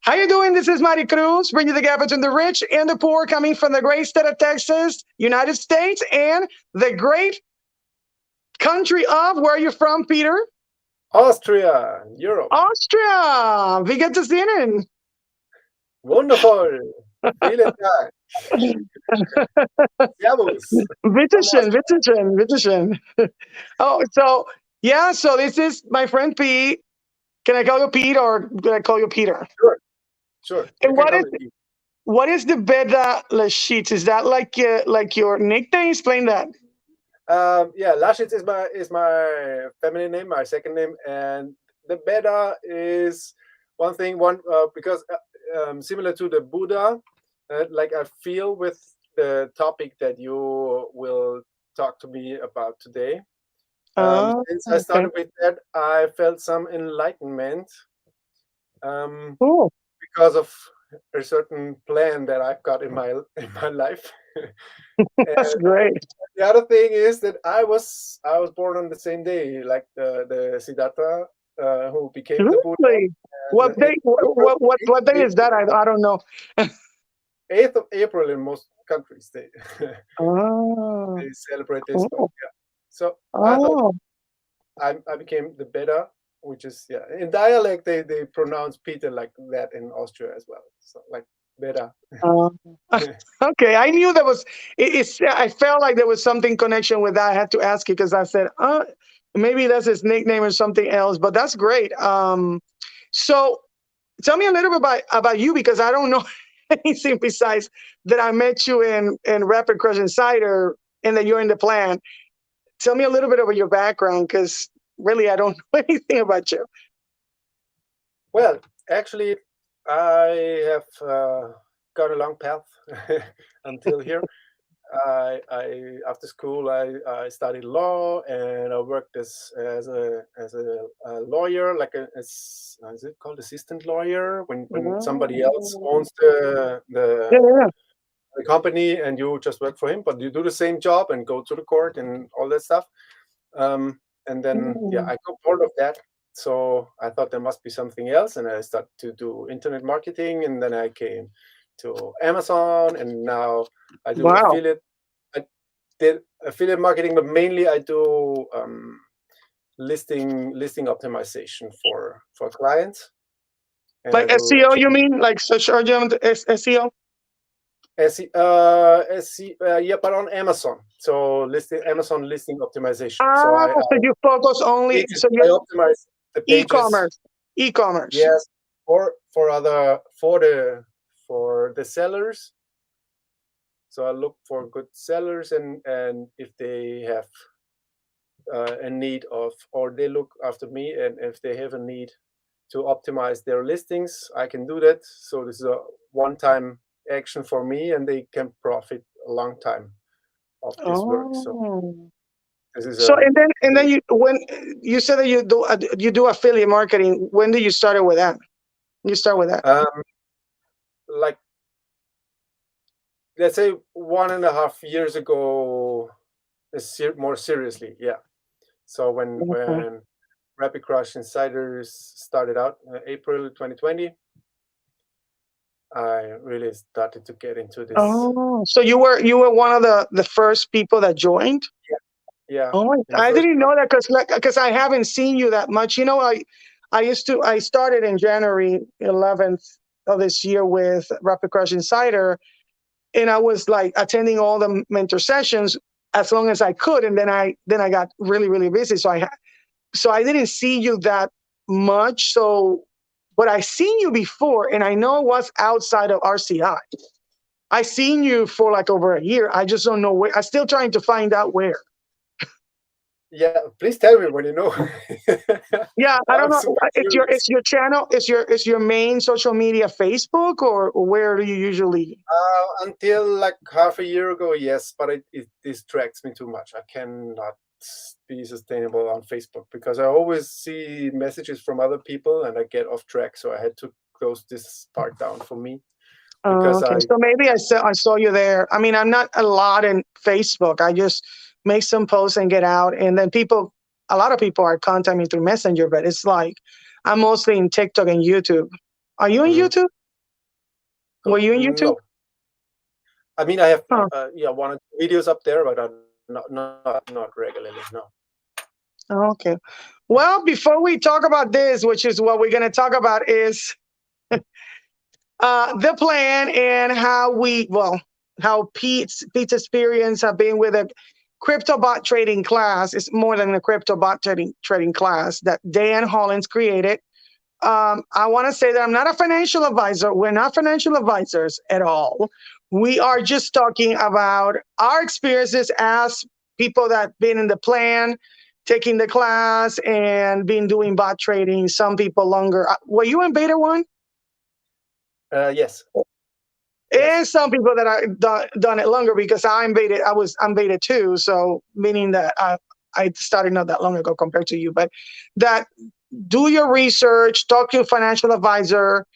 How you doing? This is Mari Cruz, bringing the gap between the rich and the poor, coming from the great state of Texas, United States, and the great country of, where are you from, Peter? Austria, Europe. Austria. Wie geht es Ihnen? Wonderful. Vielen Dank. Servus. Bitteschön, bitteschön, bitteschön. Oh, so, yeah, so this is my friend Pete. Can I call you Pete or can I call you Peter? Sure. And what is the Beta Lashit? Is that like your nickname? Explain that. Yeah, Laschet is my family name, my second name, and the Beta is one because similar to the Buddha, like I feel with the topic that you will talk to me about today. Since I started with that, I felt some enlightenment Cool. because of a certain plan that I've got in my life. That's great. The other thing is that I was born on the same day, like the Siddhartha, who became the Buddha. Really? What day? What day is that? I don't know. 8th of April in most countries they Oh. they celebrate this. But Oh. yeah, so I thought Oh. I became the Beta, which is in dialect they pronounce Peter like that in Austria as well. So like Beta. Okay, I knew there was. I felt like there was something connection with that. I had to ask you because I said, maybe that's his nickname or something else. But that's great. So tell me a little bit about you because I don't know anything besides that I met you in Rapid Crush Insider and that you're in the plan. Tell me a little bit about your background because really I don't know anything about you. Well, actually, I have got a long path until here. I after school I studied law and I worked as a lawyer, like is it called assistant lawyer when somebody else owns the Yeah. company and you just work for him, but you do the same job and go to the court and all that stuff. And then I got bored of that. So I thought there must be something else, and I started to do internet marketing, and then I came to Amazon, and now I do affiliate. I did affiliate marketing, but mainly I do listing optimization for clients. And like SEO, you mean? Like search engine SEO? Yeah, but on Amazon. So Amazon listing optimization. So you focus only. So I optimize the pages. E-commerce. Yes, for the sellers. So I look for good sellers and if they have a need of, or they look after me, and if they have a need to optimize their listings, I can do that. So this is a one-time action for me, and they can profit a long time of this work. So this is and then you, when you said that you do affiliate marketing, when did you start with that? You start with that? Like let's say 1.5 years ago, more seriously. Yeah. So when Rapid Crush Insiders started out April 2020, I really started to get into this. Oh, so you were one of the first people that joined? Yeah. Oh, I didn't know that because I haven't seen you that much. You know, I started in January 11th of this year with Rapid Crush Insider, and I was like attending all the mentor sessions as long as I could, and then I got really, really busy. So I didn't see you that much. So, but I seen you before, and I know it was outside of RCI. I seen you for like over a year. I just don't know where. I'm still trying to find out where. Yeah, please tell me when you know. Yeah, I don't know. It's your channel. Is your main social media Facebook, or where do you usually? Until like half a year ago, yes, but it distracts me too much. I cannot be sustainable on Facebook because I always see messages from other people and I get off track. So I had to close this part down for me. Okay, so maybe I saw you there. I mean, I'm not a lot in Facebook. I just make some posts and get out, and then a lot of people are contacting me through Messenger. But it's like I'm mostly in TikTok and YouTube. Are you in YouTube? Were you in YouTube? No, I mean I have Huh. yeah, one or two videos up there, but I'm not regularly. No. Okay. Well, before we talk about this, which is what we're going to talk about, is the plan and how Pete's experience have been with a crypto bot trading class. It's more than a crypto bot trading class that Dan Hollins created. I want to say that I'm not a financial advisor. We're not financial advisors at all. We are just talking about our experiences as people that been in the plan, taking the class, and been doing bot trading. Some people longer. Were you in beta one? Yes. And some people that are done it longer, because I'm beta 2, so meaning that I started not that long ago compared to you, but that do your research, talk to a financial advisor,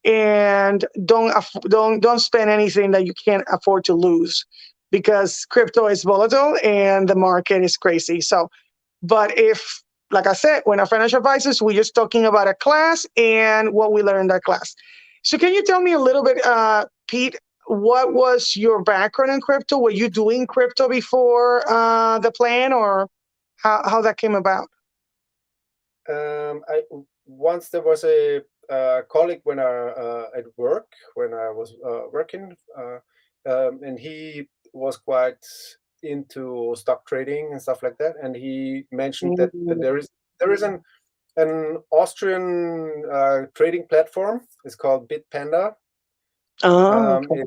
and don't spend anything that you can't afford to lose, because crypto is volatile and the market is crazy. So, but if, like I said, we're not financial advisors, we're just talking about a class and what we learned in that class. So can you tell me a little bit, Pete, what was your background in crypto? Were you doing crypto before the plan, or how that came about? I once there was a colleague when at work when I was working, and he was quite into stock trading and stuff like that, and he mentioned that Mm. there is an Austrian trading platform. It's called Bitpanda. Oh, okay.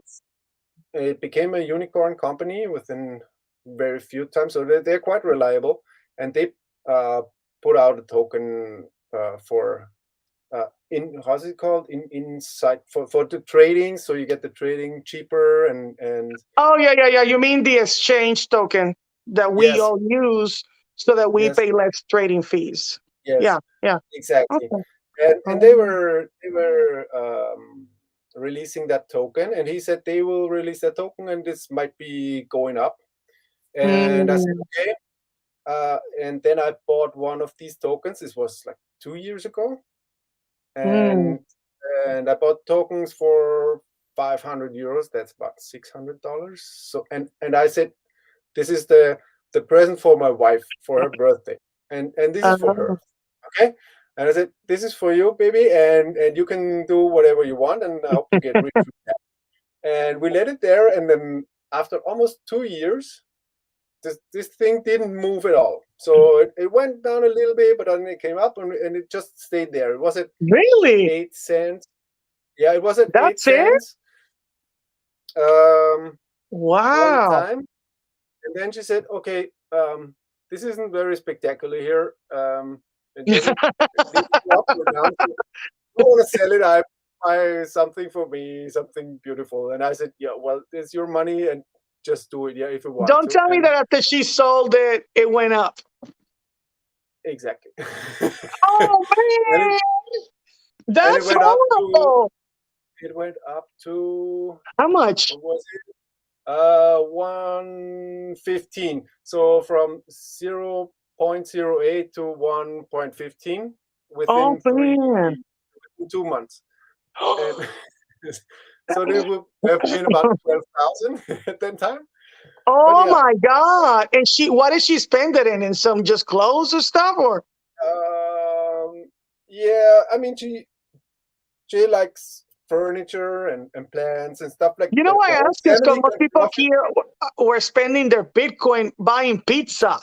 It became a unicorn company within very few times, so they're quite reliable, and they uh, put out a token for in how's it called, in inside for the trading, so you get the trading cheaper and Oh, yeah. You mean the exchange token that we yes, all use so that we yes, pay less trading fees? yes, Yeah. exactly. Okay. And Oh. they were releasing that token, and he said they will release that token, and this might be going up. And I said Mm, okay. And then I bought one of these tokens. This was like 2 years ago, mm. and I bought tokens for 500 euros. That's about $600. So and I said, this is the present for my wife for her birthday, and this is for Uh, her. Okay. And I said, this is for you, baby, and you can do whatever you want, and I hope you get rich with that. And we let it there, and then after almost 2 years, this thing didn't move at all. So it went down a little bit, but then it came up, and it just stayed there. It was at really? 8 cents. Yeah, it was at eight That's it? cents um, all the Wow. time. And then she said, okay, this isn't very spectacular here. It doesn't need to go up or down. So I don't want to sell it. I buy something for me, something beautiful. And I said, yeah, well, it's your money, and just do it, yeah, if you want Don't to. tell me And that after she sold it, it went up. exactly. Oh, and it man. and it That's went up to horrible. How much? what was it? 115. So from 0.08 to 1.15 Oh, within man. 2 months. And so they would have been about 12,000 at that time. But Oh yeah, my God. And what did she spend it in? In some just clothes or stuff? Or yeah, I mean, she likes furniture and plants and stuff like that. I The whole ask this because family most got people profit. here were spending their Bitcoin buying pizza.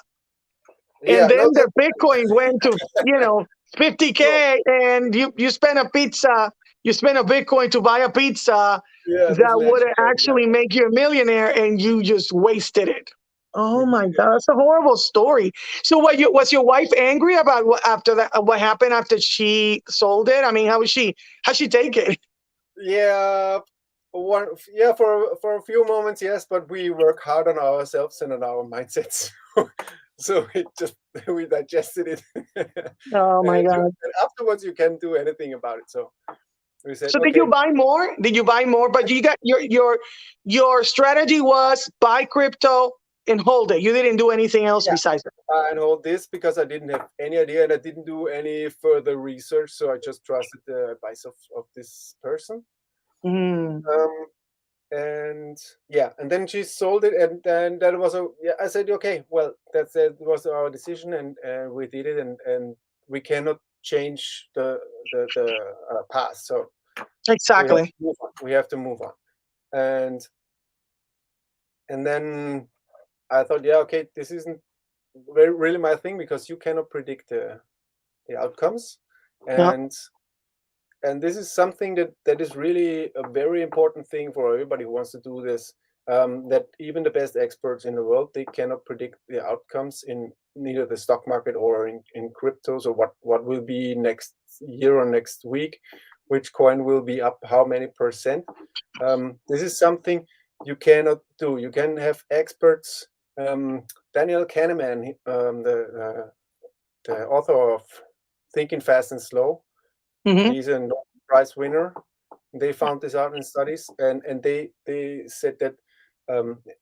And Yeah, no, then that their Bitcoin went to, no, 50K, and you spend a pizza, you spend a Bitcoin to buy a pizza yeah, that that's would legendary. Yeah. actually make you a millionaire, and you just wasted it. Oh my God, that's a horrible story. So was your wife angry about after that, what happened after she sold it? I mean, how'd she take it? Yeah, yeah, for a few moments, yes, but we work hard on ourselves and on our mindsets. So it just we digested it, Oh my God. and afterwards you can't do anything about it. So we said, So did you okay, buy more? Did you buy more? But you got your strategy was buy crypto and hold it. You didn't do anything else yeah, besides that. and all this because I didn't have any idea and I didn't do any further research, so I just trusted the advice of this person. Mm. And yeah, and then she sold it, and then that was I said, okay, well, that was our decision, and we did it, and we cannot change the past, so we have to Exactly. move on. We have to move on, and then I thought, yeah, okay, this isn't really my thing, because you cannot predict the outcomes, Yeah. and this is something that is really a very important thing for everybody who wants to do this. That even the best experts in the world, they cannot predict the outcomes in neither the stock market or in cryptos, or what will be next year or next week, which coin will be up how many percent. This is something you cannot do. You can have experts. Daniel Kahneman, the author of Thinking Fast and Slow, Hmm. he's a Nobel Prize winner. They found this out in studies, and they said that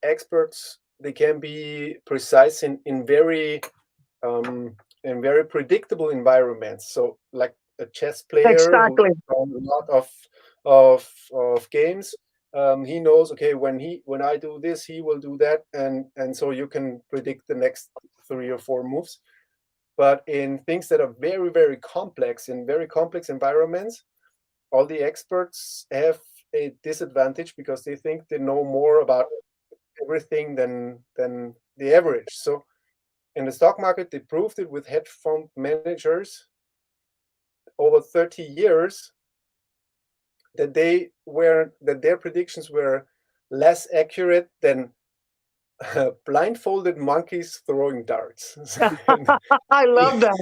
experts, they can be precise in very predictable environments. So, like a chess player who Exactly. knows a lot of games, he knows, okay, when I do this, he will do that, and so you can predict the next 3 or 4 moves. But in things that are very, very complex, in very complex environments, all the experts have a disadvantage, because they think they know more about everything than the average. So in the stock market, they proved it with hedge fund managers over 30 years, that their predictions were less accurate than blindfolded monkeys throwing darts. I love that.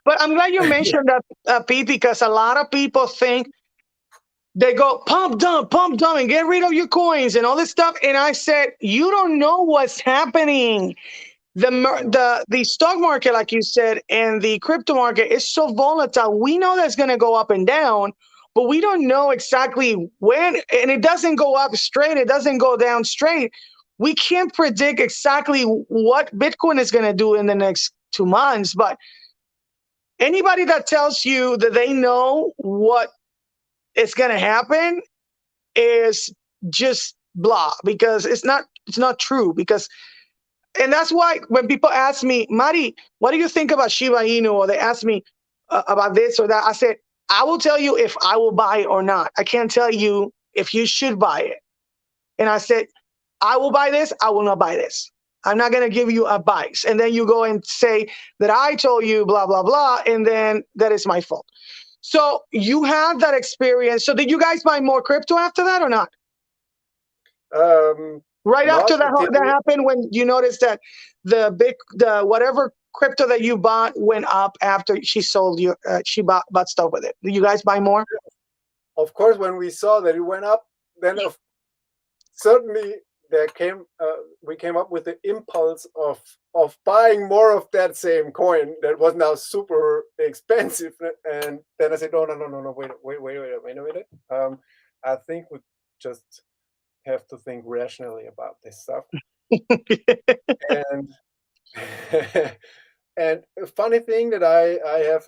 But I'm glad you mentioned that, Pete, because a lot of people think they go pump dump, and get rid of your coins and all this stuff. And I said, you don't know what's happening. The stock market, like you said, and the crypto market is so volatile. We know that's going to go up and down, but we don't know exactly when. And it doesn't go up straight. It doesn't go down straight. We can't predict exactly what Bitcoin is going to do in the next 2 months. But anybody that tells you that they know what is going to happen is just blah, because it's not true. Because and that's why when people ask me, Mari, what do you think about Shiba Inu? Or they ask me about this or that, I said, I will tell you if I will buy it or not. I can't tell you if you should buy it. And I said, I will buy this. I will not buy this. I'm not going to give you advice. And then you go and say that I told you blah, blah, blah. And then that is my fault. So you had that experience. So did you guys buy more crypto after that or not? Right Not after until that happened, when you noticed that the whatever crypto that you bought went up after she sold you, she bought stuff with it. Did you guys buy more? of course, when we saw that it went up, then suddenly we came up with the impulse of buying more of that same coin that was now super expensive. And then I said, no, wait a minute. I think we just have to think rationally about this stuff. And and a funny thing, that I have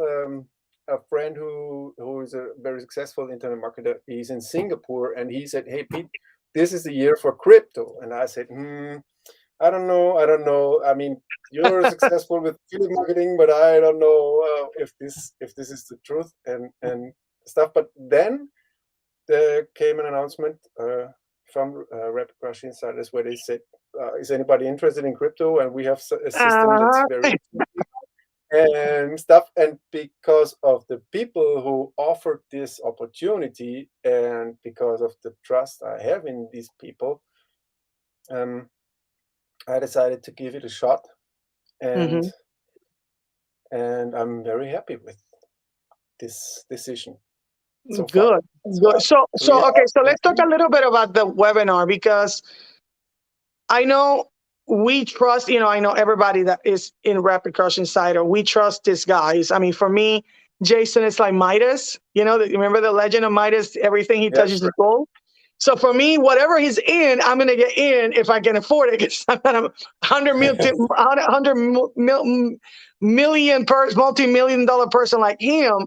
a friend who is a very successful internet marketer. He's in Singapore, and he said, "Hey Pete, this is the year for crypto." And I said, I don't know. I mean, you're successful with affiliate marketing, but I don't know if this is the truth and stuff. But then there came an announcement from Rapid Crush Insiders, where they said, is anybody interested in crypto? And we have a system that's very and stuff. And because of the people who offered this opportunity, and because of the trust I have in these people, I decided to give it a shot, and Mhm. and I'm very happy with this decision so far. Good, So good. So, so yeah, okay. So let's talk a little bit about the webinar, because I know we trust. I know everybody that is in Rapid Crush Insider. We trust these guys. I mean, for me, Jason is like Midas. Remember the legend of Midas? Everything he yeah, touches is sure. gold. So for me, whatever he's in, I'm going to get in if I can afford it. Because I'm a 100 million multi-million dollar person like him.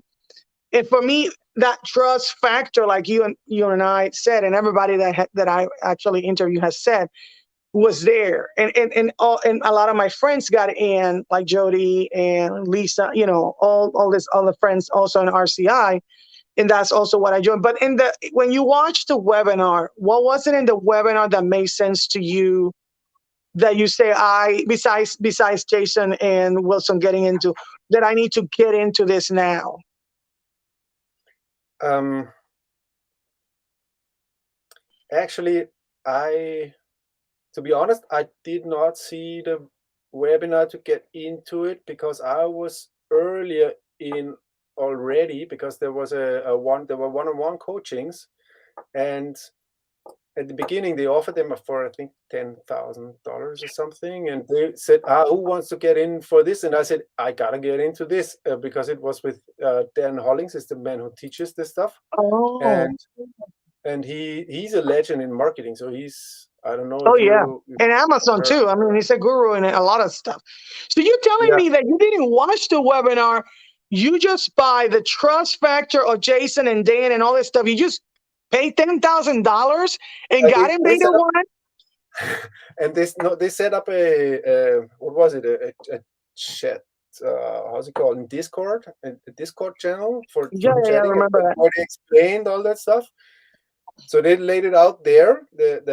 And for me, that trust factor, like you and I said, and everybody that I actually interviewed has said, was there, and a lot of my friends got in, like Jody and Lisa, all the friends also in RCI, and that's also what I joined. But when you watch the webinar, what was it in the webinar that made sense to you, that you say, besides Jason and Wilson getting into, that I need to get into this now? Actually, to be honest, I did not see the webinar to get into it, because I was earlier in already, because there was there were one-on-one coachings, and at the beginning they offered them for, I think, $10,000 or something, and they said, who wants to get in for this? And I said, I gotta get into this, because it was with Dan Hollings, is the man who teaches this stuff. Oh. And he's a legend in marketing, so he's, I don't know. Oh, yeah. And Amazon too. I mean, he's a guru in a lot of stuff. So you're telling me that you didn't watch the webinar, you just, by the trust factor of Jason and Dan and all this stuff, you just paid $10,000 and got in beta one? And they set up a what was it, a chat, how's it called, in Discord, a Discord channel for chatting, I remember that. where they explained all that stuff. So they laid it out there, but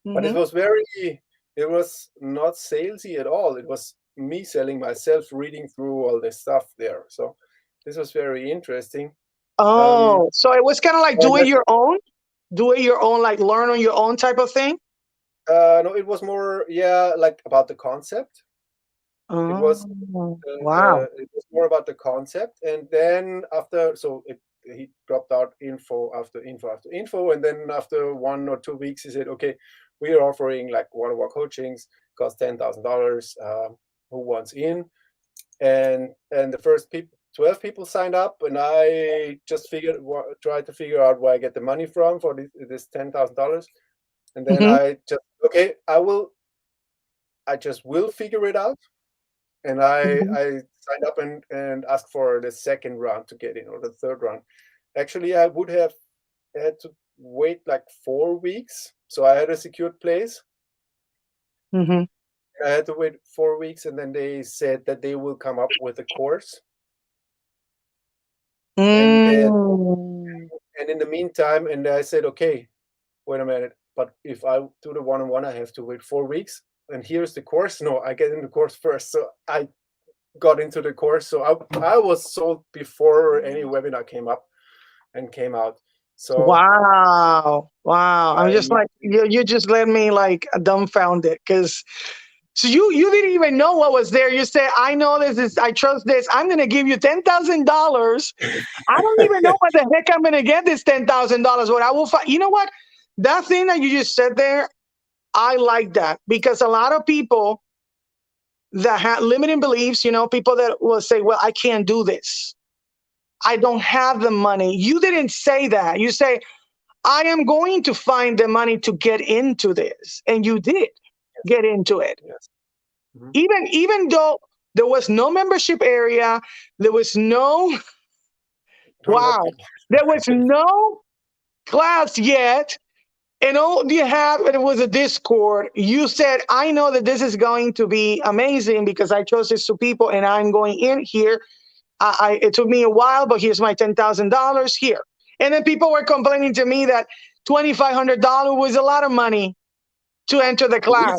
it was not salesy at all. It was me selling myself, reading through all this stuff there. So this was very interesting. Oh, so it was kind of like do it your own, like learn on your own type of thing? No, it was more, like about the concept. Oh, it was wow. It was more about the concept, and then after, he dropped out info after info, and then after 1 or 2 weeks, he said, okay, we are offering like one-on-one coachings, cost $10,000. Who wants in? And the first 12 people signed up, and I just tried to figure out where I get the money from for this $10,000. And then I just, okay, I just will figure it out. And I signed up and asked for the second round to get in, or the third round. Actually, I would have had to wait like 4 weeks. So I had a secured place. I had to wait 4 weeks, and then they said that they will come up with a course. And in the meantime, and I said, okay, wait a minute, but if I do the one-on-one, I have to wait 4 weeks. And here's the course. No, I get in the course first. So I got into the course. So I was sold before any webinar came out. So wow. I'm just like, you just let me like dumbfounded, because so you didn't even know what was there. You said, I know I trust this. I'm going to give you $10,000. I don't even know what the heck I'm going to get this $10,000. What I will find, you know what? That thing that you just said there, I like that, because a lot of people that have limiting beliefs, people that will say, well, I can't do this. I don't have the money. You didn't say that. You say, I am going to find the money to get into this. And you did get into it. Yes. Even though there was no membership area, there was no, there was no class yet. And all you have, it was a Discord. You said, I know that this is going to be amazing because I chose this to people and I'm going in here. It took me a while, but here's my $10,000 here. And then people were complaining to me that $2,500 was a lot of money to enter the class.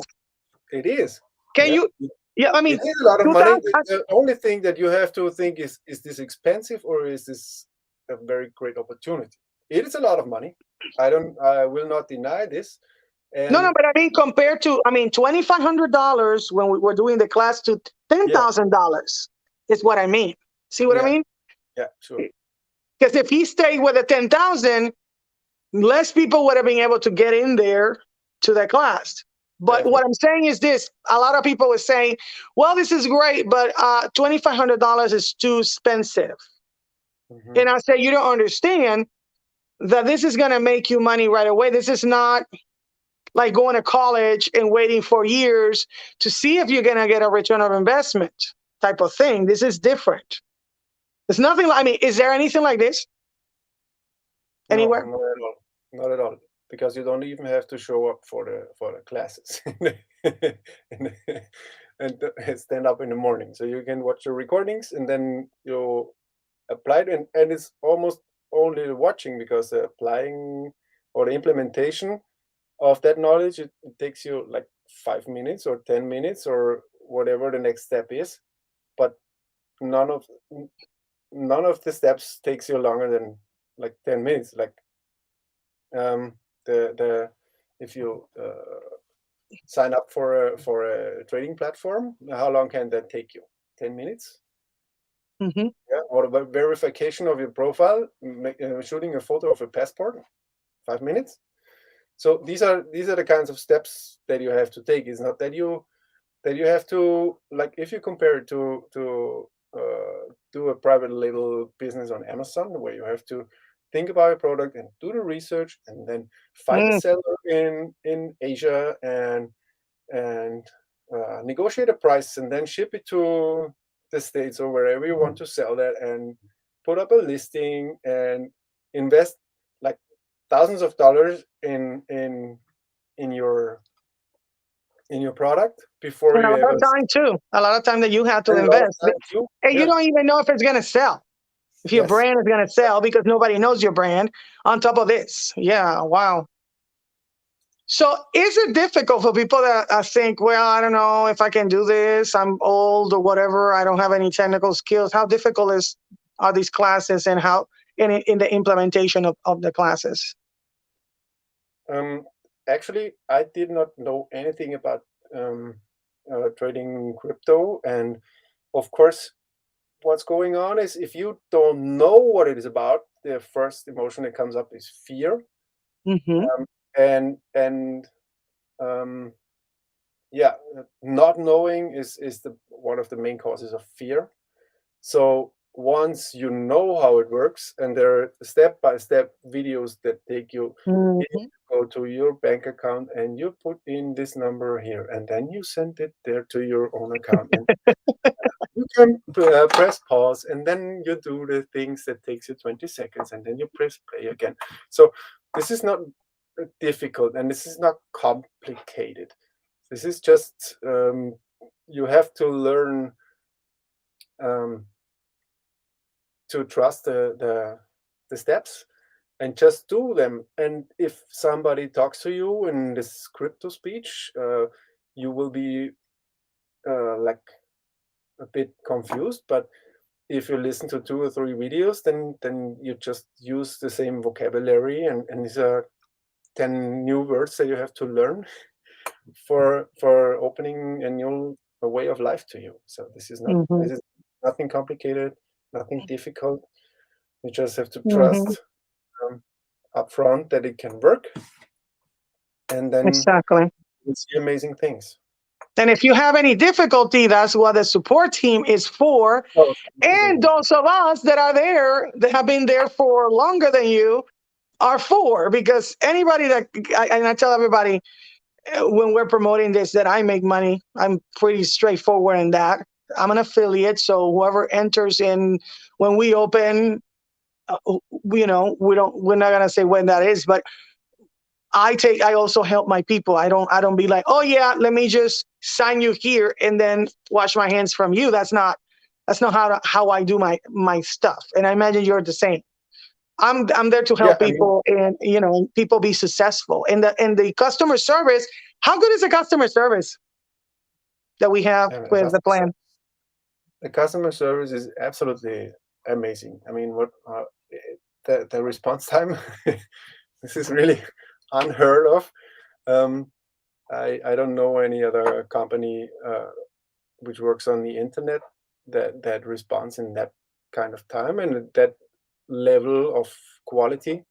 It is. Can you? Yeah, I mean, it is a lot of money. The only thing that you have to think is this expensive, or is this a very great opportunity? It is a lot of money. I will not deny this. No, but I mean, compared to, $2,500 when we were doing the class to $10,000 is what I mean. See what I mean? Yeah, sure. Because if he stayed with the 10,000, less people would have been able to get in there to that class. But what I'm saying is this: a lot of people are saying, well, this is great, but $2,500 is too expensive. And I say, you don't understand that this is going to make you money right away. This is not like going to college and waiting for years to see if you're going to get a return of investment type of thing. This is different. There's nothing like, I mean, is there anything like this anywhere? No, not at all. Not at all. Because you don't even have to show up for the classes and, and stand up in the morning. So you can watch the recordings and then you apply it, and it's almost only the watching, because the applying or the implementation of that knowledge, it takes you like 5 minutes or 10 minutes or whatever the next step is. But none of the steps takes you longer than like 10 minutes. Like the if you sign up for a trading platform, how long can that take you? 10 minutes? Mm-hmm. Yeah. Or the verification of your profile, shooting a photo of a passport, 5 minutes. So these are the kinds of steps that you have to take. It's not that you have to, like, if you compare it to do a private label business on Amazon, where you have to think about a product and do the research and then find a seller in Asia and negotiate a price and then ship it to the States or wherever you want to sell that and put up a listing and invest like thousands of dollars in your product before And a you lot ever of time too. A lot of time that you have to spend a lot of invest. time too. And you Yeah. don't even know if it's going to sell. If your Yes. brand is going to sell, because nobody knows your brand on top of this. Yeah. Wow. So is it difficult for people that think, well, I don't know if I can do this, I'm old or whatever, I don't have any technical skills? How difficult are these classes, and how in the implementation of the classes? Actually, I did not know anything about trading crypto, and of course, what's going on is, if you don't know what it is about, the first emotion that comes up is fear, Mm-hmm. and yeah, not knowing is the one of the main causes of fear. So once you know how it works, and there are step-by-step videos that take you, Mm-hmm. go to your bank account and you put in this number here, and then you send it there to your own account, and you can press pause, and then you do the things that takes you 20 seconds, and then you press play again. So this is not difficult, and this is not complicated. This is just you have to learn to trust the steps and just do them. And if somebody talks to you in this crypto speech, you will be like a bit confused. But if you listen to 2 or 3 videos, then you just use the same vocabulary, and these are 10 new words that you have to learn for opening a new way of life to you. So this is Mm-hmm. nothing complicated, nothing difficult. You just have to Mm-hmm. trust upfront that it can work, and then Exactly. you'll see amazing things. And if you have any difficulty, that's what the support team is for. Oh, And amazing. those of us that are there, that have been there for longer than you, are for. Because anybody and I tell everybody when we're promoting this that I make money, I'm pretty straightforward in that. I'm an affiliate, so whoever enters in when we open, we're not gonna say when that is, but I also help my people. I don't be like, oh yeah, let me just sign you here and then wash my hands from you. That's not how I do my stuff. And I imagine you're the same. I'm there to Yeah, help I mean, people, and people be successful. And the customer service, how good is the customer service that we have the with the plan? customer service is absolutely amazing. I mean, what the response time, this is really unheard of. I don't know any other company which works on the internet that responds in that kind of time and that level of quality.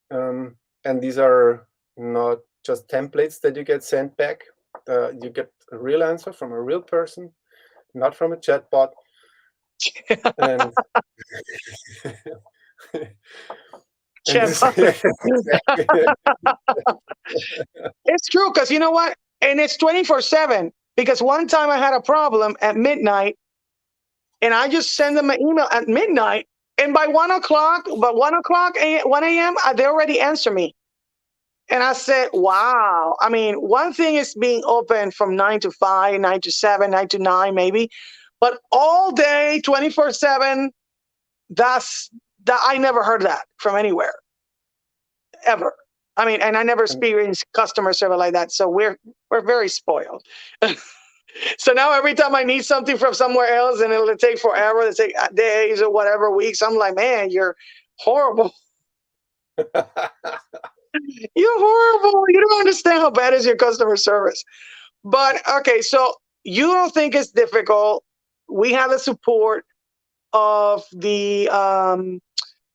And these are not just templates that you get sent back. You get a real answer from a real person, not from a chatbot. And and this exactly. It's true, because you know what? And it's 24/7. Because one time I had a problem at midnight, and I just send them an email at midnight, and by 1 o'clock, 1 a.m., they already answer me. And I said, wow. I mean, one thing is being open from 9 to 5, 9 to 7, 9 to 9, maybe. But all day, 24/7, that I never heard that from anywhere, ever. I mean, and I never experienced customer service like that. So we're very spoiled. So now every time I need something from somewhere else and it'll take forever, it'll take days or whatever, weeks, I'm like, man, you're horrible. You're horrible. You don't understand how bad is your customer service. But okay, so you don't think it's difficult. We have the support of the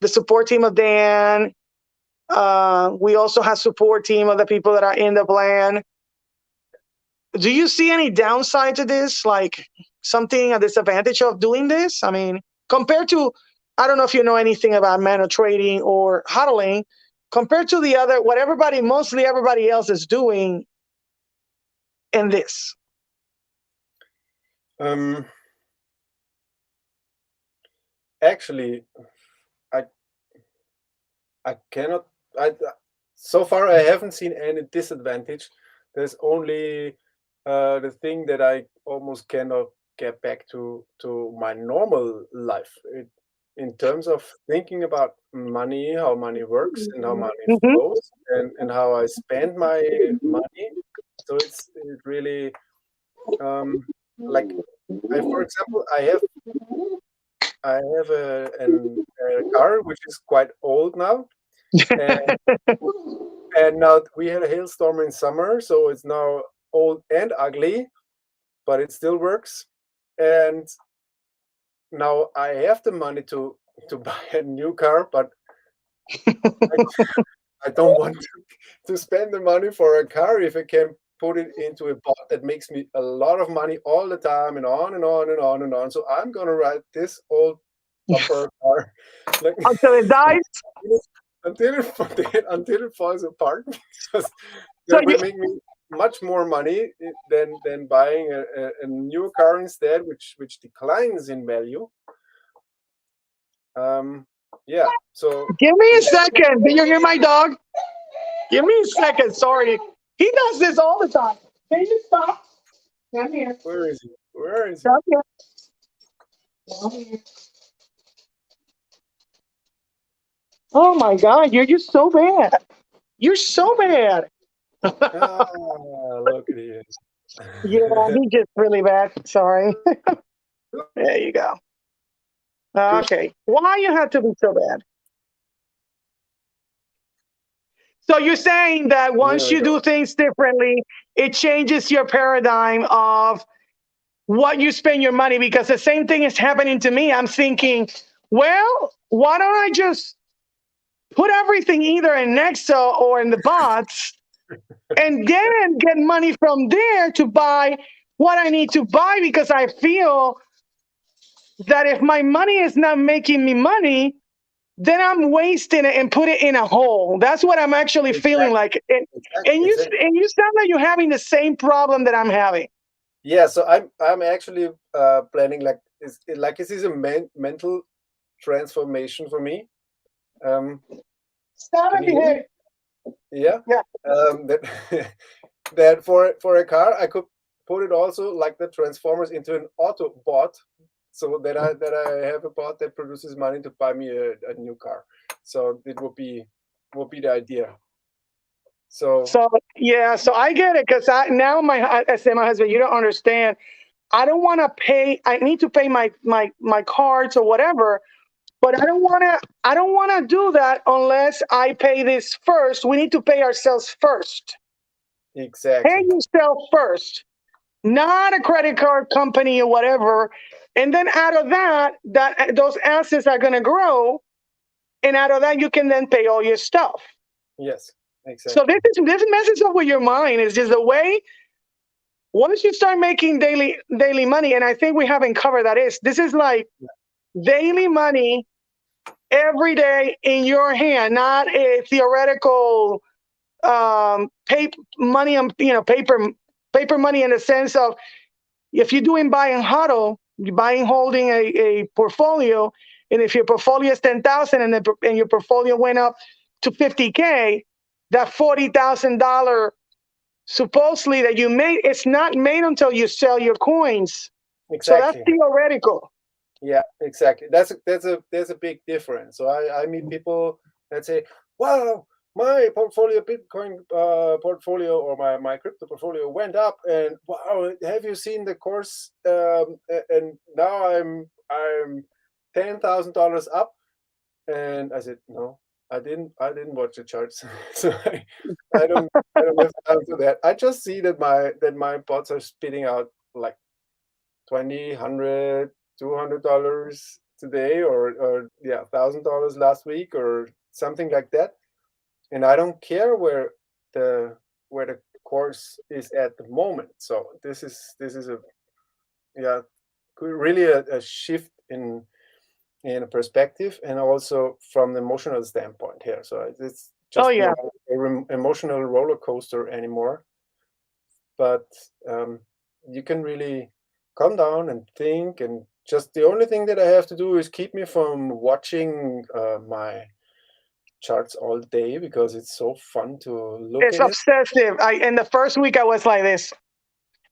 support team of Dan. We also have support team of the people that are in the plan. Do you see any downside to this? Like something a disadvantage of doing this? I mean, compared to, I don't know if you know anything about manual trading or HODLing, compared to the other, what mostly everybody else is doing in this. Actually, I cannot. So far I haven't seen any disadvantage. There's only the thing that I almost cannot get back to my normal life. In terms of thinking about money, how money works and how money flows, and how I spend my money. So it really like for example, I have a car which is quite old now, and now we had a hailstorm in summer, so it's now old and ugly, but it still works. And now I have the money to buy a new car, but I don't want to spend the money for a car if I can put it into a bot that makes me a lot of money all the time and on and on and on and on. So I'm gonna ride this old bumper car like, until it dies. until it falls apart. Because that will make me much more money than buying a new car instead, which declines in value. Yeah. So give me a second. Do you hear my dog? Give me a second. Sorry, he does this all the time. Can you stop? Come here. Where is he? Where is he? Come here. Come here. Oh my God, you're just so bad. You're so bad. Look at him. Yeah, he's just really bad. Sorry. There you go. Okay. Why you have to be so bad? So you're saying that once you do things differently, it changes your paradigm of what you spend your money, because the same thing is happening to me. I'm thinking, well, why don't I just put everything either in Nexo or in the bots and then get money from there to buy what I need to buy, because I feel that if my money is not making me money, then I'm wasting it and put it in a hole. That's what I'm actually feeling like. And you sound like you're having the same problem that I'm having. Yeah, so I'm actually planning this is a mental transformation for me. Stop it here. Yeah. That for a car I could put it also like the Transformers into an auto bot, so that I have a bot that produces money to buy me a new car. So it would be the idea. So yeah, so I get it, because I say my husband, you don't understand. I don't want to pay. I need to pay my cards or whatever, but I don't want to do that unless I pay this first. We need to pay ourselves first. Exactly. Pay yourself first, not a credit card company or whatever. And then out of that those assets are going to grow, and out of that you can then pay all your stuff. Yes, exactly. So this messes up with your mind. Is just the way. Once you start making daily money, and I think we haven't covered that, this is like daily money every day in your hand, not a theoretical paper money, paper money in the sense of, if you're doing buy and HODL, buying, holding a portfolio, and if your portfolio is 10,000 and your portfolio went up to 50K, that $40,000 supposedly that you made, it's not made until you sell your coins. So that's Exactly. theoretical. Yeah, exactly. That's a big difference. So I meet people that say, "Wow, my portfolio, Bitcoin portfolio, or my crypto portfolio went up, and wow, have you seen the course? And now I'm $10,000 up." And I said, "No, I didn't watch the charts, so I don't have time for that. I just see that my bots are spitting out like 20, 100, $200 today, or yeah, $1,000 last week, or something like that. And I don't care where the course is at the moment. So this is a, yeah, really a shift in a perspective, and also from the emotional standpoint here. So it's just not a emotional roller coaster anymore, but you can really calm down and think, and just the only thing that I have to do is keep me from watching my charts all day, because it's so fun to look It's at it. obsessive. In the first week I was like this.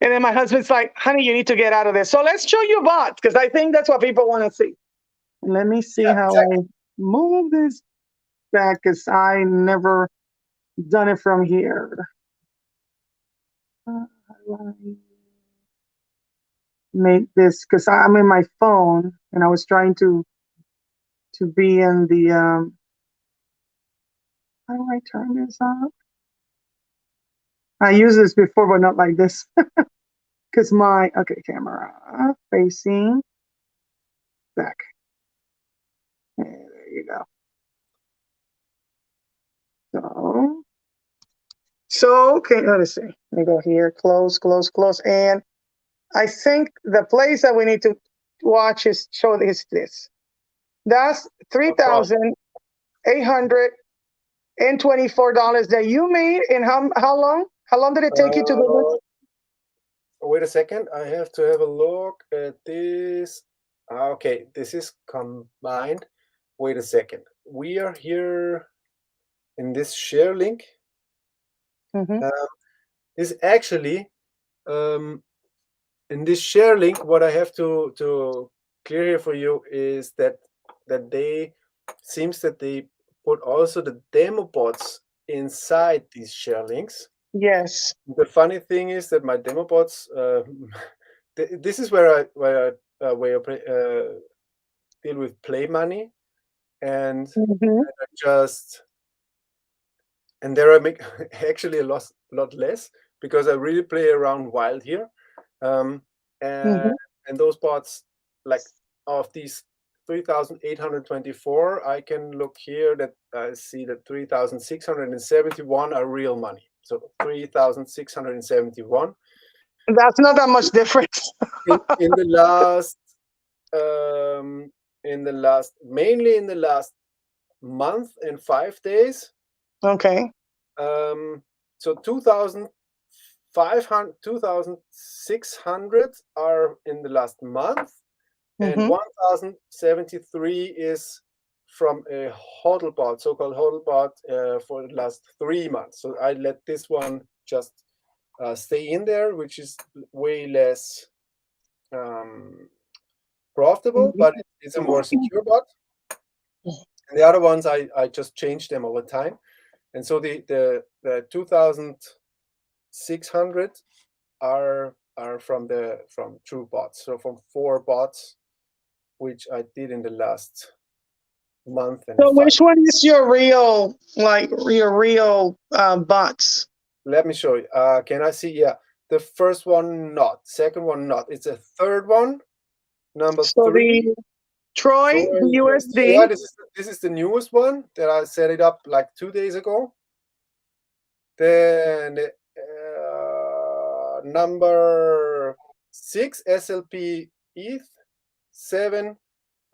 And then my husband's like, honey, you need to get out of this. So let's show you bots, because I think that's what people want to see. Let me see Yeah, how exactly. I move this back, because I never done it from here. How do I make this, because I'm in my phone and I was trying to be in the how do I turn this off? I used this before, but not like this. Because okay, camera facing back. There you go. So okay, let's see. Let me go here, close, and I think the place that we need to watch is show this. That's $3,824 that you made in how long? How long did it take you to do this? Wait a second, I have to have a look at this. Okay, this is combined. Wait a second. We are here in this share link. Is actually in this share link, what I have to clear here for you is that they seems that they put also the demo bots inside these share links. Yes. The funny thing is that my demo bots, this is where I deal with play money, and I just, and there I make actually a lot less, because I really play around wild here. And those bots, like of these 3,824, I can look here that I see that 3,671 are real money. So 3,671. That's not that much difference. in the last, mainly in the last month and 5 days. Okay. So 2,600 are in the last month, and 1,073 is from a HODL bot, so-called HODL bot, for the last 3 months. So I let this one just stay in there, which is way less profitable, but it's a more secure bot. And the other ones, I just change them over time. And so the 2,600 are from true bots. So from 4 bots, which I did in the last month and So 5. which one is your real, bots? Let me show you. Can I see? Yeah, the first one not, second one not. It's a third one, number So 3. the Troy, the USD. Yeah, this is the newest one that I set it up like 2 days ago. Then number 6, SLP ETH, 7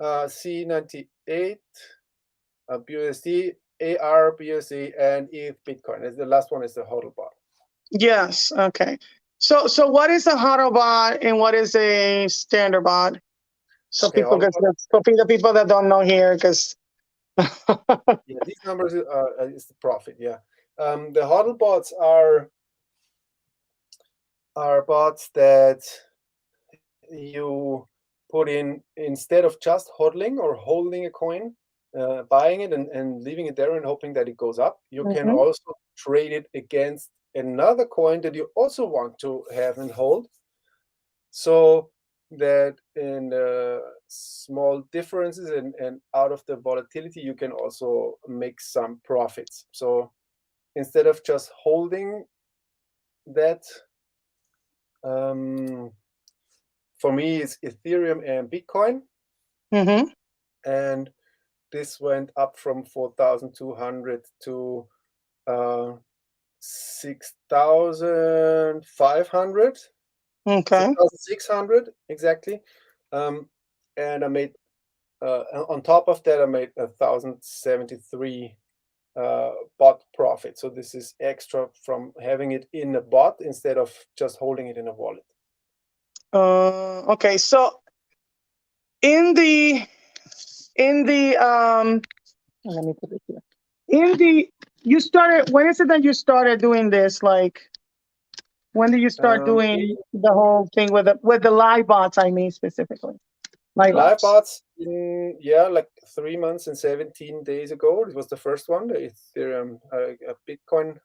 C98 BUSD, AR BUSD, and ETH Bitcoin. The last one is the HODL bot. Yes. Okay. So what is a HODL bot and what is a standard bot? So Okay, people can, for the people that don't know here, because yeah, these numbers is the profit. Yeah, the HODL bots are bots that you put in instead of just HODLing or holding a coin, buying it and leaving it there and hoping that it goes up. You can also trade it against another coin that you also want to have and hold, so that in small differences and out of the volatility, you can also make some profits. So instead of just holding that, for me, it's Ethereum and Bitcoin. And this went up from 4,200 to 6,500. Okay. 6,600 exactly. And I made on top of that, I made 1,073 bot profit. So this is extra from having it in a bot instead of just holding it in a wallet. Okay, so in the let me put it here. You started, when is it that you started doing this? Like, when did you start doing the whole thing with the live bots? I mean, specifically live bots in, like 3 months and 17 days ago. It was the first one, the Ethereum, Bitcoin.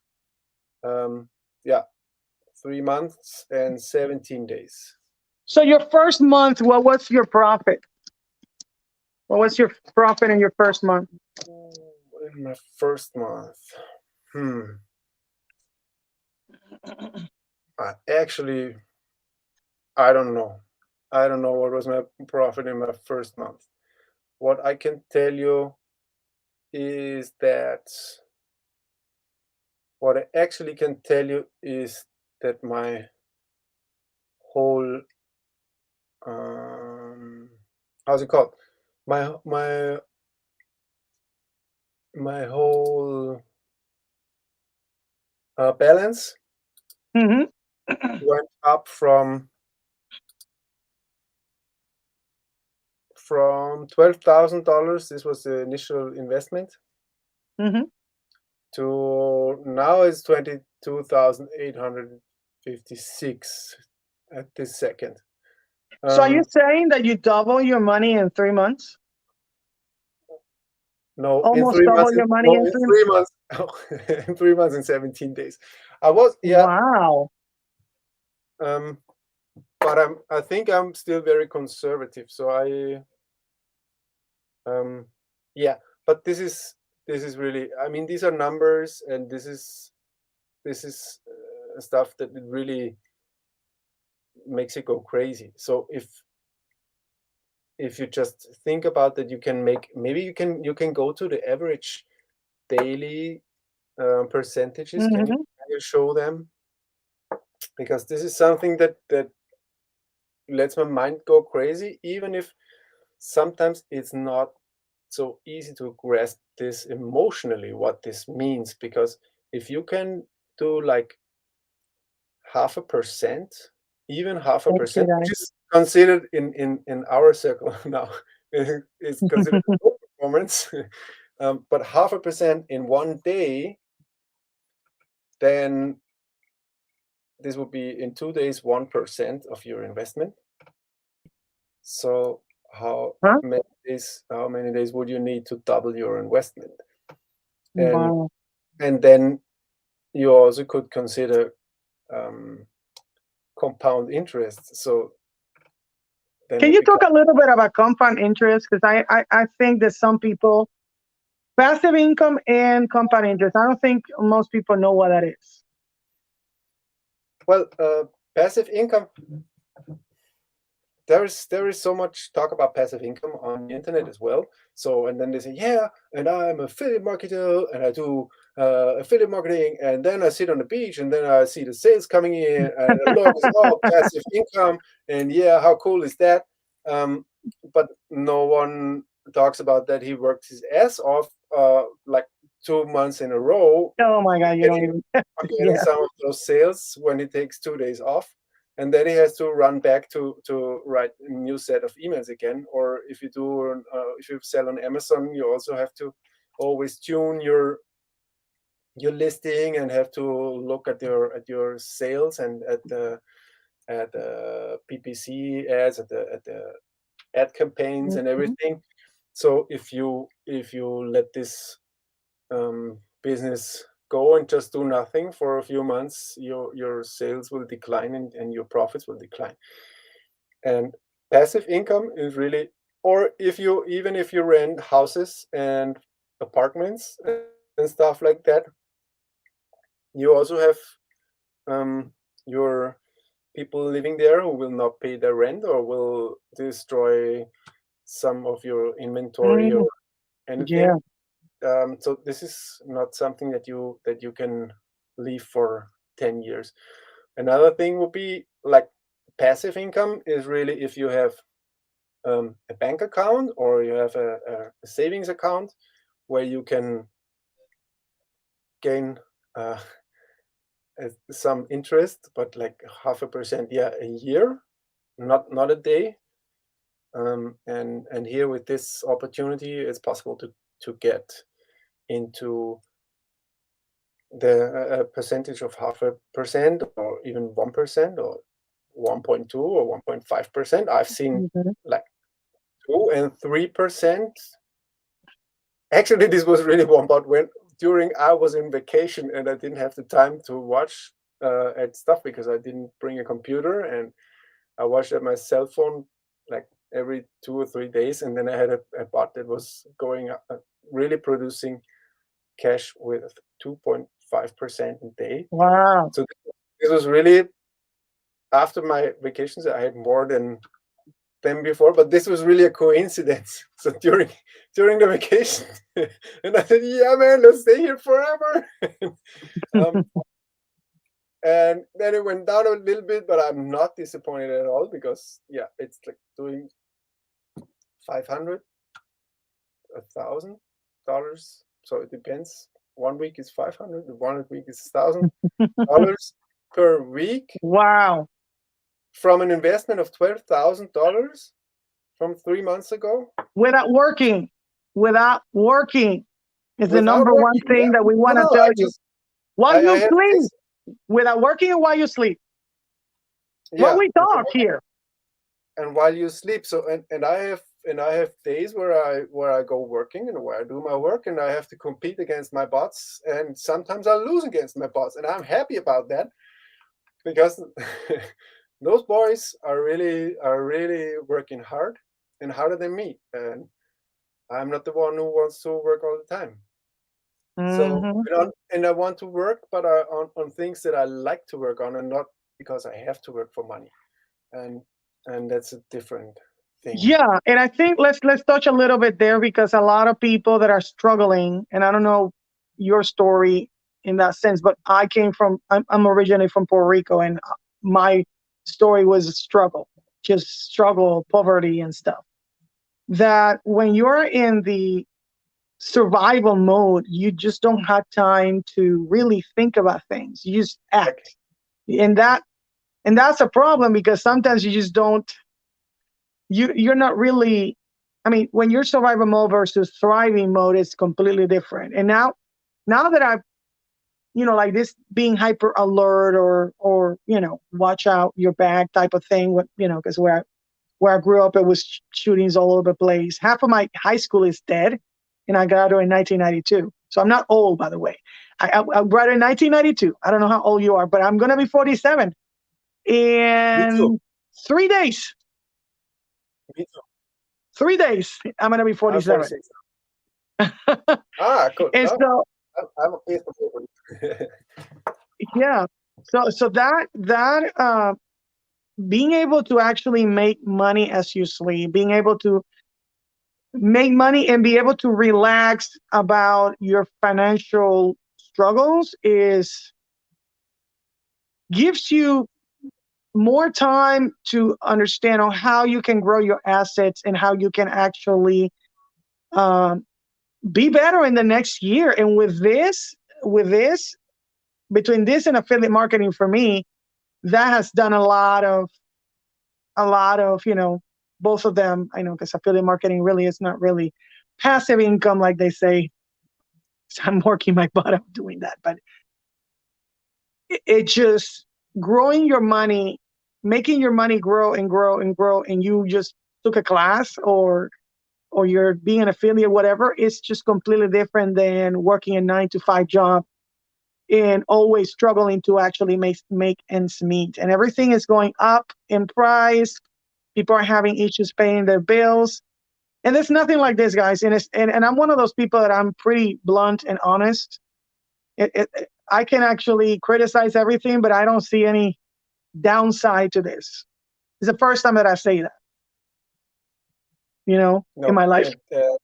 3 months and 17 days. So your first month, what was your profit? What was your profit in your first month? In my first month, actually, I don't know. I don't know what was my profit in my first month. What I can tell you is that what I actually can tell you is that my whole how's it called? My whole balance went up from $12,000. This was the initial investment. To now it's 22,856 at this second. So are you saying that you double your money in 3 months? No, almost in 3 double months. your money in 3 months. In 3 months and 17 days. I was, Wow. But I think I'm still very conservative. So but this is really, I mean, these are numbers, and this is stuff that really makes it go crazy. So if you just think about that, you can make, maybe you can go to the average daily percentages. Can you show them? Because this is something that lets my mind go crazy, even if sometimes it's not so easy to grasp this emotionally, what this means. Because if you can do like 0.5%, even 0.5%, which is considered in our circle now, it's considered a low performance, but 0.5% in one day, then this would be in 2 days 1% of your investment. So how many days would you need to double your investment? And and then you also could consider compound interest. So then can you talk a little bit about compound interest? Because I think that some people, passive income and compound interest, I don't think most people know what that is. Well, passive income, there is so much talk about passive income on the internet as well. So, and then they say, yeah, and I'm affiliate marketer, and I do affiliate marketing, and then I sit on the beach, and then I see the sales coming in, and look, it's all passive income, and yeah, how cool is that? But no one talks about that he worked his ass off, like 2 months in a row Oh my God, you don't getting even. getting Yeah. some of those sales when he takes 2 days off, and then he has to run back to write a new set of emails again. Or if you do if you sell on Amazon, you also have to always tune your listing and have to look at your sales and at the PPC ads, at the ad campaigns and Mhm. everything. So if you let this business go and just do nothing for a few months, your sales will decline and your profits will decline. And passive income is really, or if you even if you rent houses and apartments and stuff like that, you also have your people living there who will not pay their rent or will destroy some of your inventory Mm, or anything. yeah. So this is not something that you can leave for 10 years. Another thing would be like passive income is really if you have a bank account or you have a savings account where you can gain some interest, but like 0.5%, yeah, a year, not a day. And here with this opportunity, it's possible to get into the percentage of 0.5% or even 1% or 1.2 or 1.5%. I've seen Mhm. like 2 and 3%. Actually, this was really one part when during I was in vacation and I didn't have the time to watch at stuff because I didn't bring a computer, and I watched at my cell phone like every 2 or 3 days, and then I had a bot that was going up, really producing cash with 2.5% a day. Wow. So this was really after my vacations. I had more than before, but this was really a coincidence. So during the vacation, and I said, "Yeah, man, let's stay here forever." um, and then it went down a little bit, but I'm not disappointed at all because yeah, it's like doing 500, $1,000. So it depends. 1 week is 500, 1 week is $1,000 per week Wow. from an investment of $12,000 from 3 months ago Without working. Without working is the without number one working. thing Yeah, that we no, want to no, tell you. While I you have sleep. this. Without working or while you sleep. What Yeah, we talk here. and while you sleep. So and I have days where I go working and where I do my work and I have to compete against my bots, and sometimes I lose against my bots, and I'm happy about that because those boys are really working hard and harder than me, and I'm not the one who wants to work all the time. So Hmm. and I want to work, but on things that I like to work on, and not because I have to work for money, and that's a different thing. Yeah, and I think let's touch a little bit there because a lot of people that are struggling, and I don't know your story in that sense, but I'm originally from Puerto Rico, and my story was a struggle, just struggle, poverty, and stuff. That when you're in the survival mode, you just don't have time to really think about things. You just Exactly. act, and that's a problem because sometimes you just don't you're not really. I mean, when you're survival mode versus thriving mode is completely different. And now that I've, like this being hyper alert or watch out your back type of thing, because where I grew up, it was shootings all over the place. Half of my high school is dead, and I got out in 1992. So I'm not old, by the way. I graduated in 1992. I don't know how old you are, but I'm gonna be 47 Me too. in 3 days. Me too. 3 days, I'm gonna be I'm 47. 46. Ah, cool. And No, so, I'm a piece of paper. yeah, so that being able to actually make money as you sleep, being able to make money and be able to relax about your financial struggles is gives you more time to understand on how you can grow your assets and how you can actually um, be better in the next year. And with this, between this and affiliate marketing for me, that has done a lot of, both of them. I know, because affiliate marketing really is not really passive income like they say. So I'm working my butt off doing that, but it just growing your money, making your money grow and grow and grow, and you just took a class or you're being an affiliate, whatever. It's just completely different than working a 9-to-5 job and always struggling to actually make ends meet. And everything is going up in price. People are having issues paying their bills. And there's nothing like this, guys. And I'm one of those people that I'm pretty blunt and honest. I can actually criticize everything, but I don't see any downside to this. It's the first time that I say that, No, in my life. and,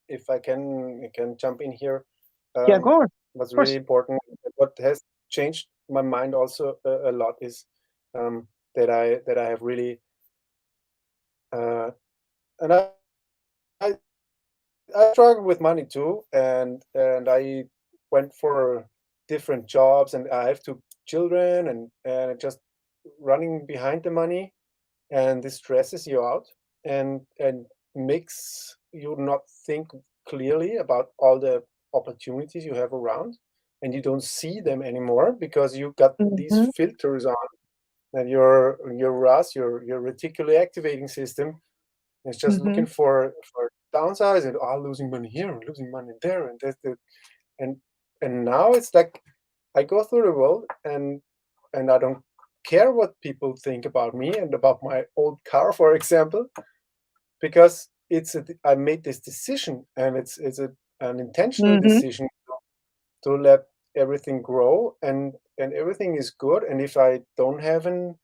if I can jump in here, Yeah, go on. what's Of course. really important, what has changed my mind also a lot is that I have really and I struggle with money too, and I went for different jobs, and I have two children, and just running behind the money, and this stresses you out, and makes you not think clearly about all the opportunities you have around, and you don't see them anymore because you got these Mm-hmm. filters on, and your RAS, your reticular activating system, is just Mm-hmm. looking for downsides, and losing money here and losing money there, and that's the and now it's like I go through the world, and I don't care what people think about me and about my old car, for example, because I made this decision, and it's an intentional Mm-hmm. decision to let everything grow, and everything is good. And if I don't have an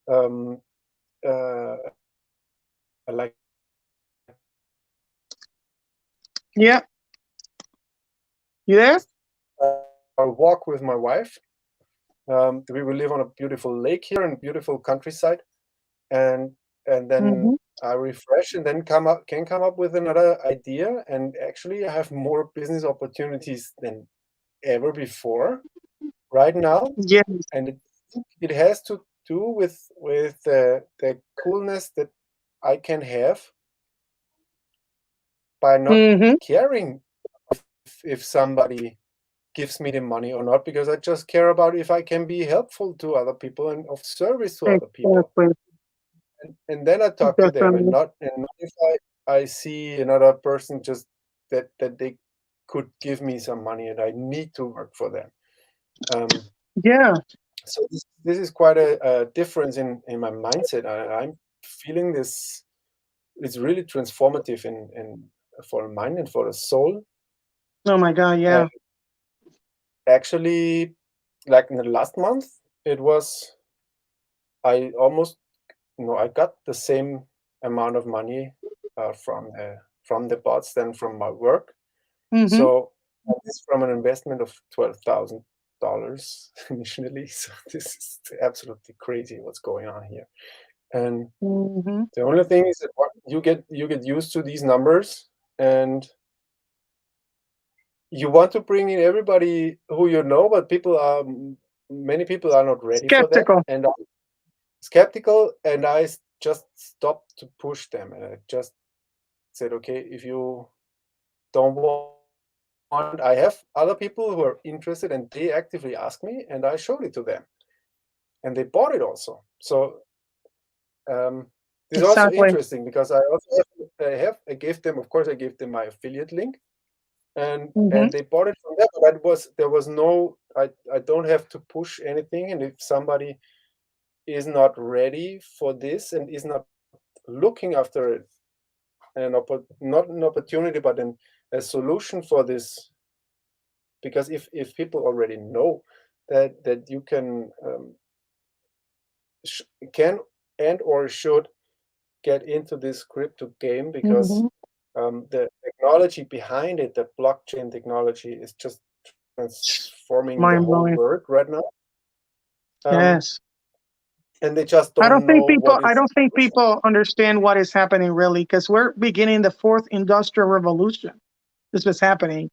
uh, like Yeah. You there? a walk with my wife, we will live on a beautiful lake here and beautiful countryside, and then Mm-hmm. I refresh, and then come up with another idea, and actually I have more business opportunities than ever before right now, Yeah. and it has to do with the coolness that I can have by not Mm-hmm. caring if somebody gives me the money or not, because I just care about if I can be helpful to other people and of service to other people. Exactly. And then I talk to them, and Definitely. not if I see another person just that they could give me some money and I need to work for them. Um, Yeah. so this is quite a difference in my mindset. I'm feeling this. It's really transformative in for the mind and for the soul. Oh my God. And Yeah. actually, like in the last month, it was I almost I got the same amount of money from the bots than from my work. Mm-hmm. So this from an investment of $12,000 initially. So this is absolutely crazy what's going on here. And Mm-hmm. the only thing is that you get used to these numbers, and you want to bring in everybody who you know, but many people are not ready for that, Skeptical. and I'm skeptical, and I just stopped to push them, and I just said, okay, if you don't want, I have other people who are interested, and they actively ask me, and I showed it to them, and they bought it also. So this is also Exactly. interesting because I also I gave them, of course, I gave them my affiliate link, and Mm-hmm. they bought it from there. But there was no, I don't have to push anything, and if somebody is not ready for this and is not looking after it, not an opportunity, but a solution for this, because if people already know that you can and or should get into this crypto game, because Mm-hmm. the technology behind it, the blockchain technology, is just transforming the Mind whole blowing. world right now. Um, Yes. and they just I don't don't think know people what I is. don't think people understand what is happening really, because we're beginning the fourth industrial revolution. This was happening,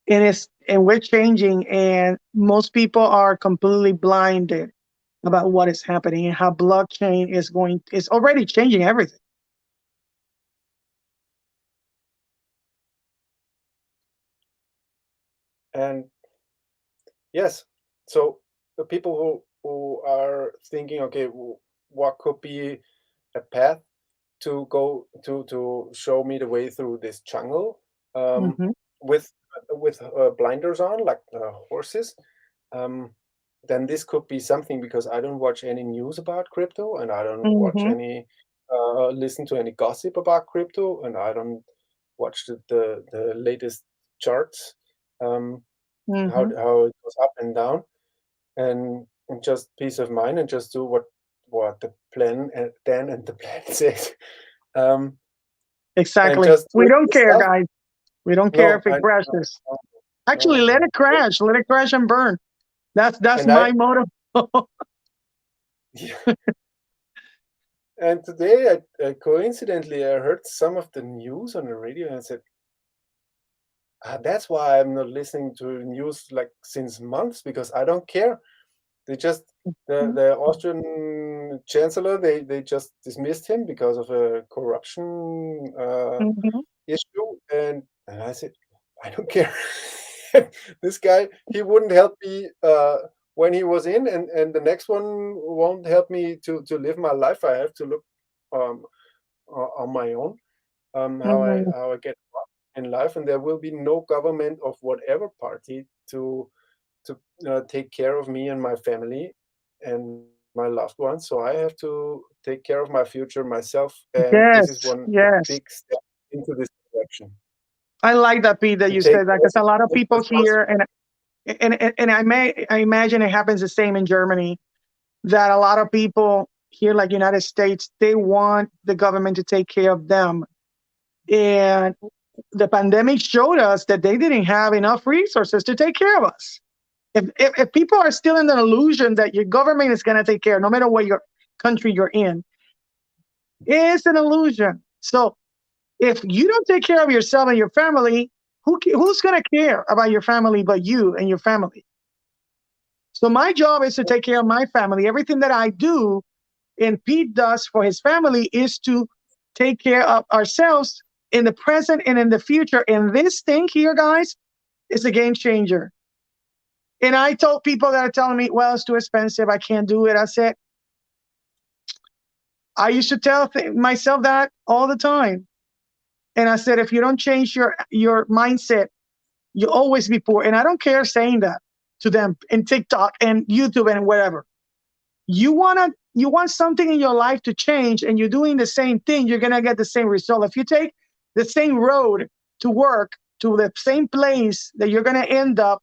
and we're changing, and most people are completely blinded about what is happening and how blockchain is already changing everything. And yes, so the people who are thinking, okay, what could be a path to go to show me the way through this jungle, Hmm. with blinders on, like horses, um, then this could be something, because I don't watch any news about crypto, and I don't watch Hmm. any listen to any gossip about crypto, and I don't watch the latest charts, um, Hmm. how it goes up and down, and just peace of mind, and just do what the plan and Dan and the plan says, and Exactly. just do We it don't care, yourself. guys. We don't care No, if it no, crashes. no, Actually, no, let no. it crash. Let it crash and burn. That's And I my motto. and today, coincidentally, I heard some of the news on the radio, and I said, that's why I'm not listening to news like since months, because I don't care. They just the Austrian chancellor, they just dismissed him because of a corruption Mhm. issue, and I said, I don't care. This guy, he wouldn't help me when he was in, and the next one won't help me to live my life. I have to look um, on my own, Mhm. how I get on in life, and there will be no government of whatever party to take care of me and my family and my loved ones. So I have to take care of my future myself, and this is Yes, one a yes. big step into this direction. I like that, Pete, that To you take said that because a lot of people here, responsibility. and I imagine it happens the same in Germany, that a lot of people here, like United States, they want the government to take care of them. And the pandemic showed us that they didn't have enough resources to take care of us. If people are still in the illusion that your government is going to take care, no matter what your country you're in, it's an illusion. So if you don't take care of yourself and your family, who's going to care about your family but you and your family? So my job is to take care of my family. Everything that I do and Pete does for his family is to take care of ourselves in the present and in the future. And this thing here, guys, is a game changer. And I told people that are telling me, well, it's too expensive. I can't do it. I said, I used to tell myself that all the time. And I said, if you don't change your mindset, you'll always be poor. And I don't care saying that to them in TikTok and YouTube and wherever. You want something in your life to change and you're doing the same thing, you're gonna get the same result. If you take the same road to work to the same place that you're gonna end up,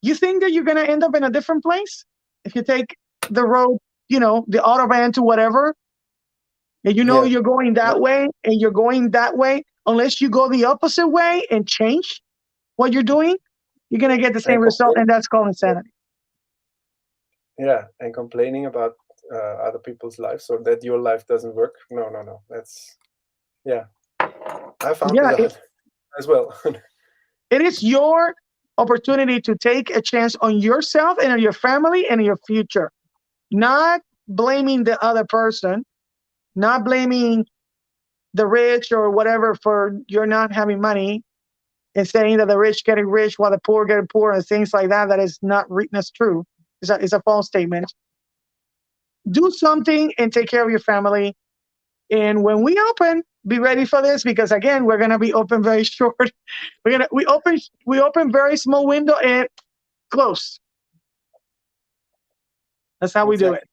you think that you're gonna end up in a different place? If you take the road, the autobahn to whatever, and Yeah, you're going no, that way and you're going that way, unless you go the opposite way and change what you're doing, you're gonna get the same and result, complain, and that's called insanity. yeah, and complaining about other people's lives, so that your life doesn't work. No, no, no. That's yeah. I found Yeah, this out as well. it is your opportunity to take a chance on yourself and on your family and your future, not blaming the other person, not blaming the rich or whatever for you're not having money, and saying that the rich getting rich while the poor getting poor and things like that. That is not that's true. It's a false statement. Do something and take care of your family. And when we open, be ready for this, because again, we're gonna be open very short. We open very small window and close. That's how we do it. Exactly,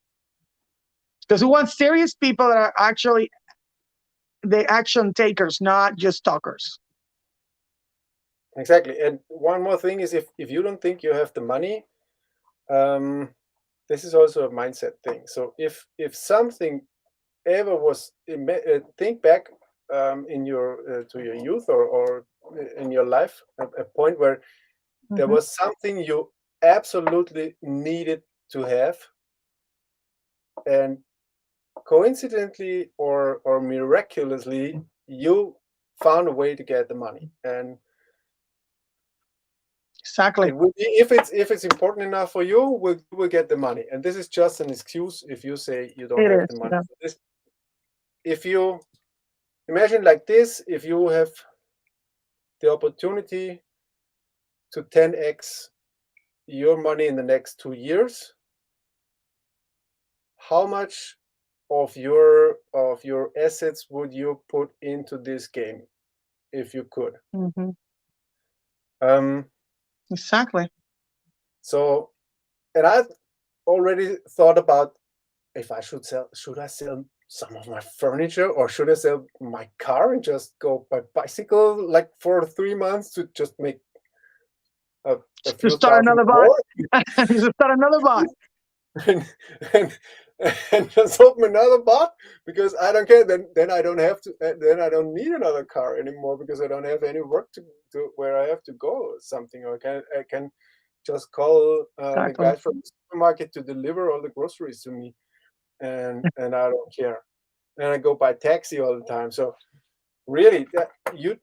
Because we want serious people that are actually the action takers, not just talkers. exactly. And one more thing is, if you don't think you have the money, um, this is also a mindset thing. So if something ever was, think back in your to your youth, or in your life, a point where there Mhm. was something you absolutely needed to have, and coincidentally or miraculously, you found a way to get the money, and Exactly. It will be, if it's important enough for you, we'll get the money. And this is just an excuse if you say you don't It have is. the money Yeah. for this. If you imagine like this, if you have the opportunity to 10x your money in the next 2 years, how much of your assets would you put into this game if you could? Hmm. Um, Exactly. so, and I already thought about if I should I sell some of my furniture, or should I sell my car and just go by bicycle like for 3 months to just make a To few start thousand another bot. more? To start another bot. and, and, and just open another bot because I don't care. Then I don't have to. Then I don't need another car anymore because I don't have any work to do where I have to go or something. Or I can just call the Exactly. guys from the supermarket to deliver all the groceries to me, and I don't care. And I go by taxi all the time. So really, you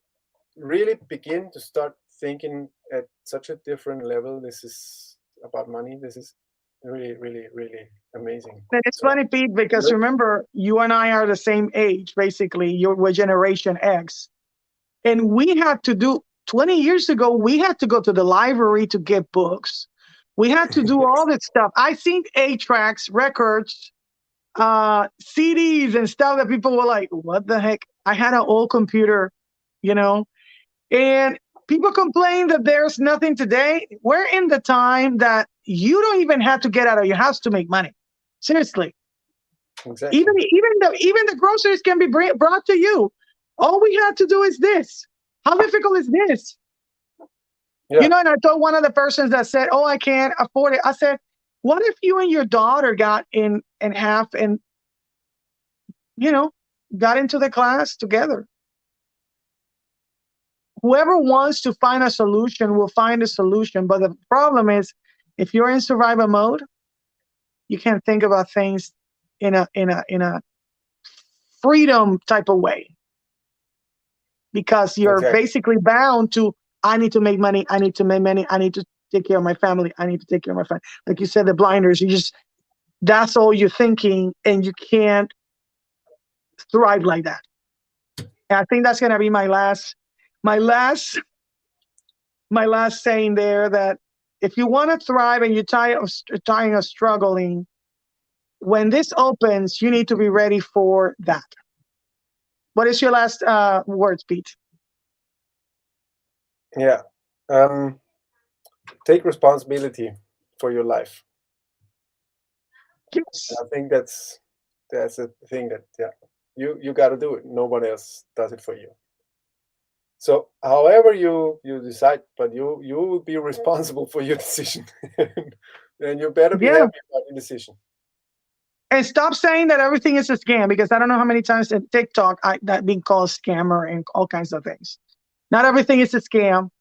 really begin to start thinking at such a different level. This is about money. This is really, really, really amazing. And it's So funny, Pete, because remember, you and I are the same age, basically. We're Generation X. And we had to do, 20 years ago, we had to go to the library to get books. We had to do all this stuff. I seen 8-tracks, records, CDs and stuff that people were like, what the heck? I had an old computer, you know? And people complain that there's nothing today. We're in the time that you don't even have to get out of your house to make money. Seriously. exactly. Even the groceries can be brought to you. All we have to do is this. How difficult is this? Yeah. You know, and I told one of the persons that said, "Oh, I can't afford it." I said, "What if you and your daughter got in half and got into the class together? Whoever wants to find a solution will find a solution. But the problem is, if you're in survival mode, you can't think about things in a freedom type of way, because you're Exactly. basically bound to, I need to make money, I need to make money, I need to take care of my family, I need to take care of my family. Like you said, the blinders, that's all you're thinking, and you can't thrive like that. And I think that's gonna be my last saying there, that if you want to thrive and you're tired of struggling, when this opens, you need to be ready for that. What is your last words, Pete? Yeah. Take responsibility for your life. Yes. I think that's a thing that you got to do it. Nobody else does it for you. So however you decide, but you will be responsible for your decision, and you better be happy about your decision. And stop saying that everything is a scam, because I don't know how many times in TikTok that being called scammer and all kinds of things. Not everything is a scam.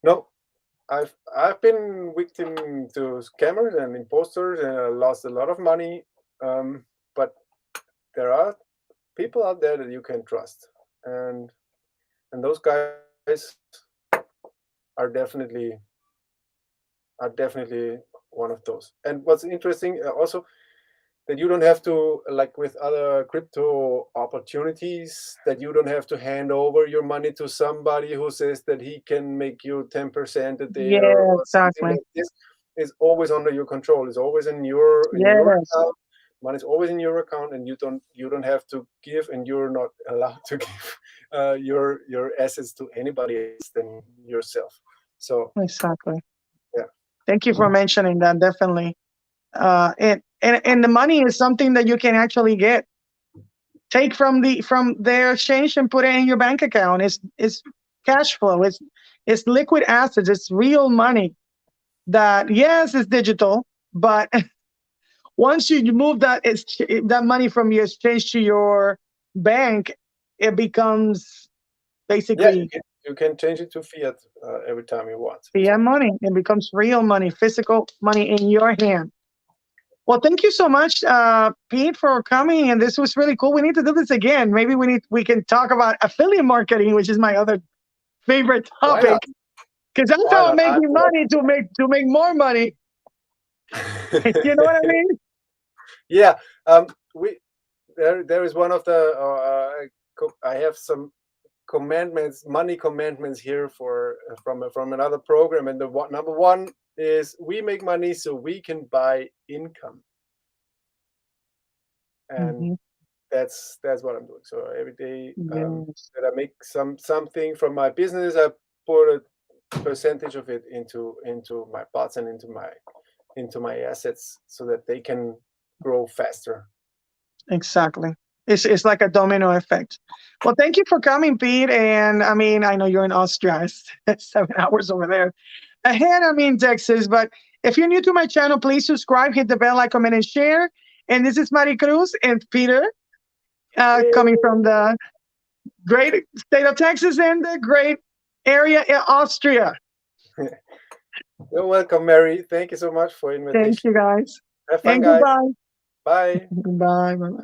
No, I've been victim to scammers and imposters, and I lost a lot of money. But there are people out there that you can trust, and those guys are definitely one of those. And what's interesting also, that you don't have to, like with other crypto opportunities, that you don't have to hand over your money to somebody who says that he can make you 10% a day, Yeah, or something exactly. like this. Is always under your control. It's always in your Yes. account. Money's always in your account, and you don't have to give, and you're not allowed to give your assets to anybody else than yourself. So Exactly. yeah. Thank you for mentioning that. Definitely. And the money is something that you can actually take from their exchange and put it in your bank account. It's cash flow. It's liquid assets. It's real money. That, yes, it's digital, but once you move that money from your exchange to your bank, it becomes basically You can change it to fiat every time you want. fiat money. It becomes real money, physical money in your hand. Well, thank you so much, Pete, for coming. And this was really cool. We need to do this again. Maybe we can talk about affiliate marketing, which is my other favorite topic. Because I'm Why not not? making money to make more money. You know what I mean? Yeah. We there is one of the I have some commandments, money commandments here from another program, and the number one is we make money so we can buy income, and Mhm. that's what I'm doing. So every day Yes, that I make something from my business, I put a percentage of it into my pots and into my assets so that they can grow faster. exactly. It's like a domino effect. Well, thank you for coming, Pete. And I mean, I know you're in Austria. It's 7 hours over there. Ahead, I'm in Texas. But if you're new to my channel, please subscribe, hit the bell, like, comment, and share. And this is Maricruz and Peter, coming from the great state of Texas and the great area in Austria. You're welcome, Mary. Thank you so much for Thank invitation. you, guys. Have fun, And guys. goodbye. Bye. Goodbye. Bye-bye.